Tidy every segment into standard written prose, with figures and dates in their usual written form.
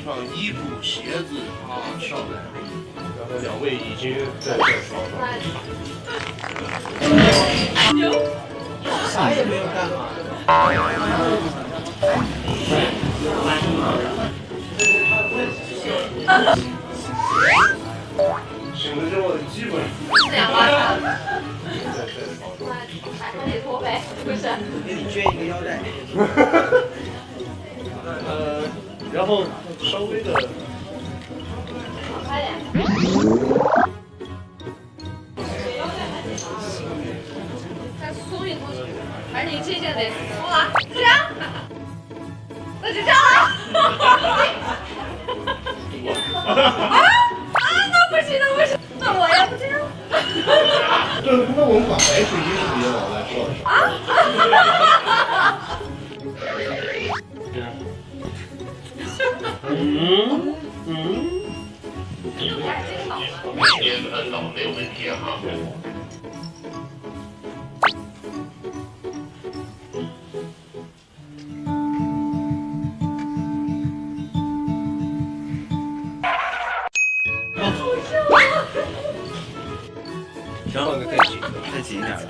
放衣服、鞋子啊，上来。然后2位已经在床上。啥也没有干嘛。醒了之后基本2万3。还得脱呗，不是？给你捐一个腰带。然后稍微的。快点。再松一松，反正你这下得松了，这样，那就这样了。那不行，那不行，那我要不这样。那我们把白水衣服也往外放上。每天很早没有问题哈。行，换个再紧一点的。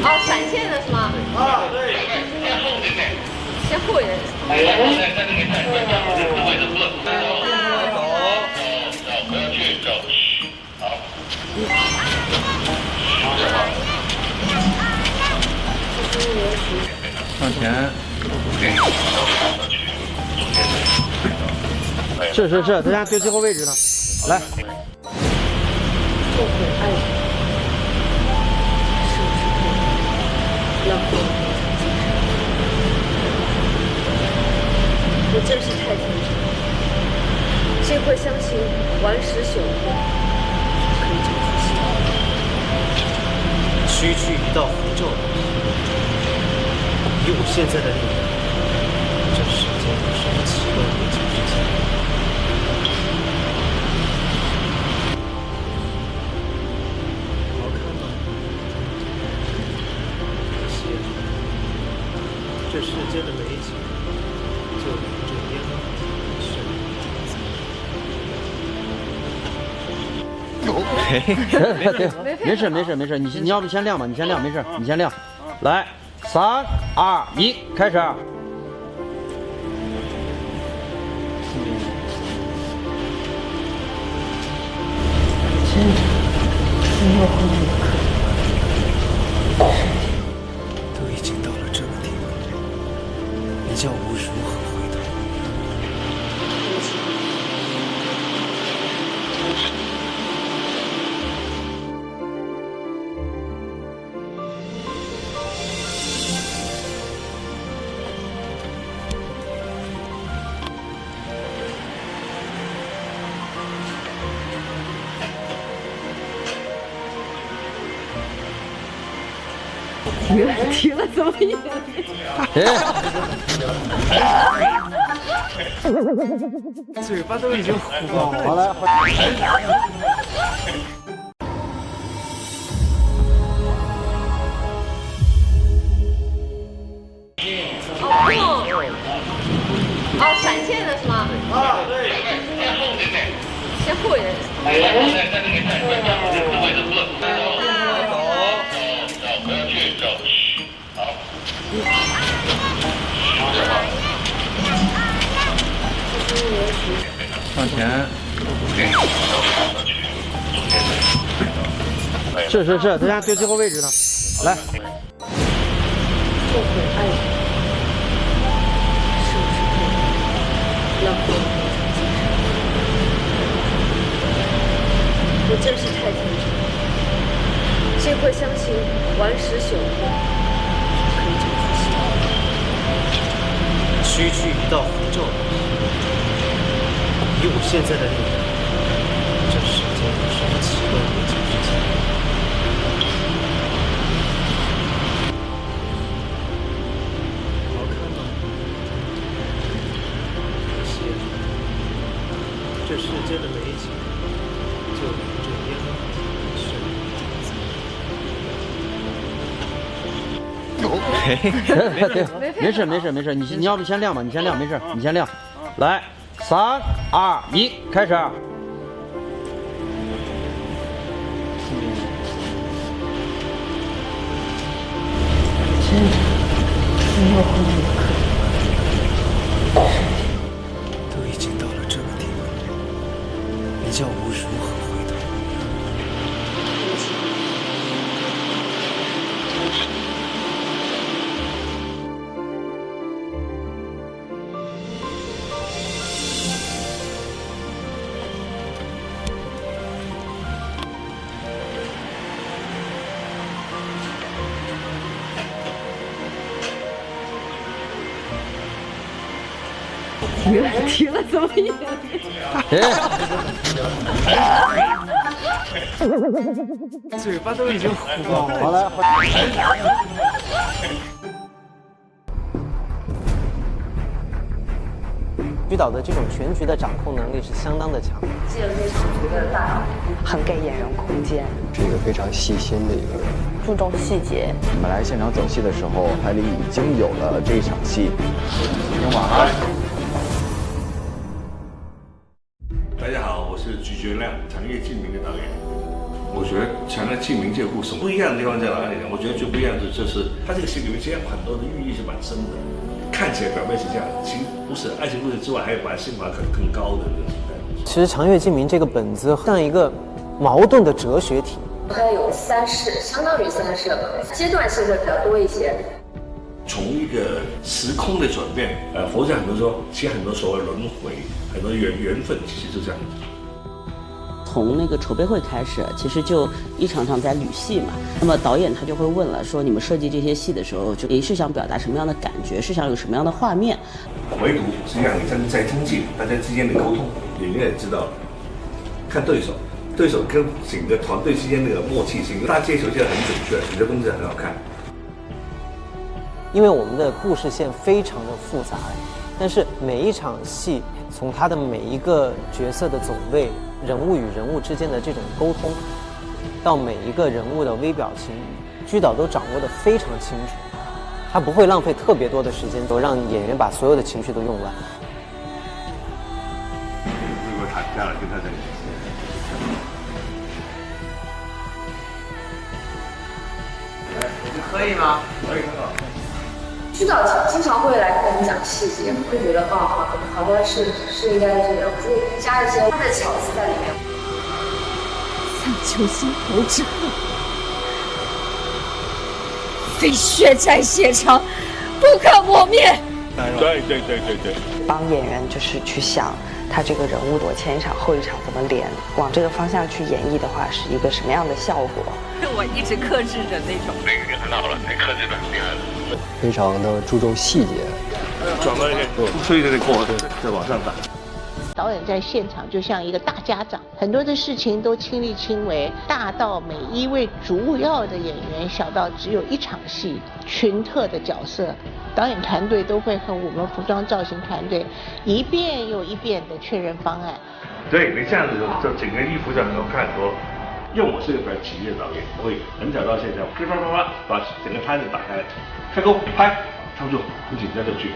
哦，闪现的是吗？啊，对，先后一点。在这里看，智慧的盾，走，不要去走，好。上前。是，咱家对最后位置呢，来。后悔爱人，是不是会浪费我的精神？我真是太天真了，谁会相信顽石朽木可以救出希望？区区一道符咒，以我现在的力量，这世间有什么奇怪未解之谜？好看吗？可惜，这世间的美景就如这烟火绚丽。没事，你要不先亮吧，你先亮，没事，你先亮。来，3、2、1，开始。都已经到了这个地步，你叫我如何回头？提了怎么也？嘴巴都已经糊了。好了。哦，闪现的是吗？啊，对，先后一点。在这里看，智慧的盾，走，不要去走，好。上前。是，咱家对最后位置呢，来。后悔爱人，是不是会浪费我的精神？我真是太天真了，谁会相信顽石朽木可以救出希望？区区一道符咒，以我现在的力量，这世间有什么奇怪未解之谜？好看吗？可惜，这世间的美景就如这烟对，没事没事没事，你要不先亮吧，你先亮，没事，你先亮。来，3、2、1，开始。都已经到了这个地步了，你叫我如何回头？提了怎么演？嘴巴都已经糊光了。好了。居导的这种全局的掌控能力是相当的强。这个非常觉得大脑很给演员空间，是一个非常细心的一个人，注重细节。我们来现场走戏的时候，海里已经有了这一场戏。今天晚安。大家好，我是鞠觉亮，长夜烬明的导演。我觉得长夜烬明这个故事不一样的地方在哪里呢？我觉得最不一样的就是它这个戏里面其实很多的寓意是蛮深的，看起来表面是这样，其实不是。爱情故事之外，还有把性把更高的。其实《长月烬明》这个本子像一个矛盾的哲学体。它有3世，相当于3世了，阶段性会比较多一些。从一个时空的转变，佛教很多说，其实很多所谓轮回，很多缘分，其实就这样子。从那个筹备会开始，其实就一场场在捋戏嘛。那么导演他就会问了，说你们设计这些戏的时候，是想表达什么样的感觉，是想有什么样的画面？唯独实际上你在经济大家之间的沟通，演员也知道，看对手跟整个团队之间那个默契性，大家接球就很准确，整个东西很好看。因为我们的故事线非常的复杂，但是每一场戏，从他的每一个角色的走位，人物与人物之间的这种沟通，到每一个人物的微表情，居导都掌握得非常清楚。他不会浪费特别多的时间，都让演员把所有的情绪都用完。如果躺下了，跟他在一起。可以吗？可以很好。居导经常会来跟我们讲细节，会觉得好像是应该这样，就加一些他的巧思在里面。丧求心头之恨，非血债血偿，不可磨灭。对。帮演员就是去想他这个人物我前一场后一场怎么连，往这个方向去演绎的话，是一个什么样的效果？我一直克制着那种。那个很好了，你克制的厉害了。非常的注重细节。转到一个吹的过，再往上打。导演在现场就像一个大家长，很多的事情都亲力亲为，大到每一位主要的演员，小到只有一场戏群特的角色，导演团队都会和我们服装造型团队一遍又一遍的确认方案。对，你这样子就整个衣服就很好看很多。因为我是个比较职业导演，我会很早到现场，啪，把整个摊子打开，开工拍，操作，不紧张就去。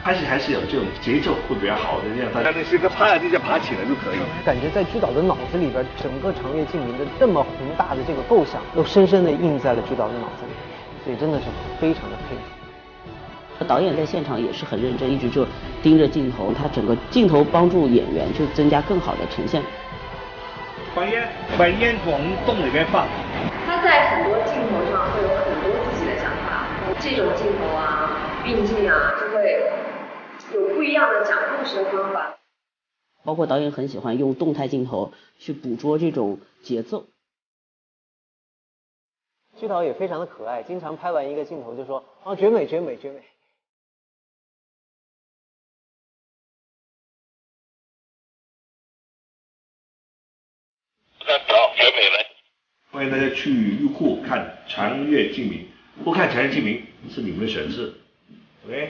拍戏还是有这种节奏会比较好的，这样大家那是个趴在地下爬起来就可以。感觉在居导的脑子里边，整个《长月烬明》的这么宏大的这个构想，都深深的印在了居导的脑子里，所以真的是非常的佩服。导演在现场也是很认真，一直就盯着镜头，他整个镜头帮助演员就增加更好的呈现。把烟往洞里面放。他在很多镜头上会有很多自己的想法，这种镜头啊、并进啊，就会有不一样的讲故事的方法。包括导演很喜欢用动态镜头去捕捉这种节奏。居导也非常的可爱，经常拍完一个镜头就说：“啊，绝美，绝美，绝美。”欢迎大家去优酷看《长月烬明》，不看《长月烬明》是你们的选择 ，OK。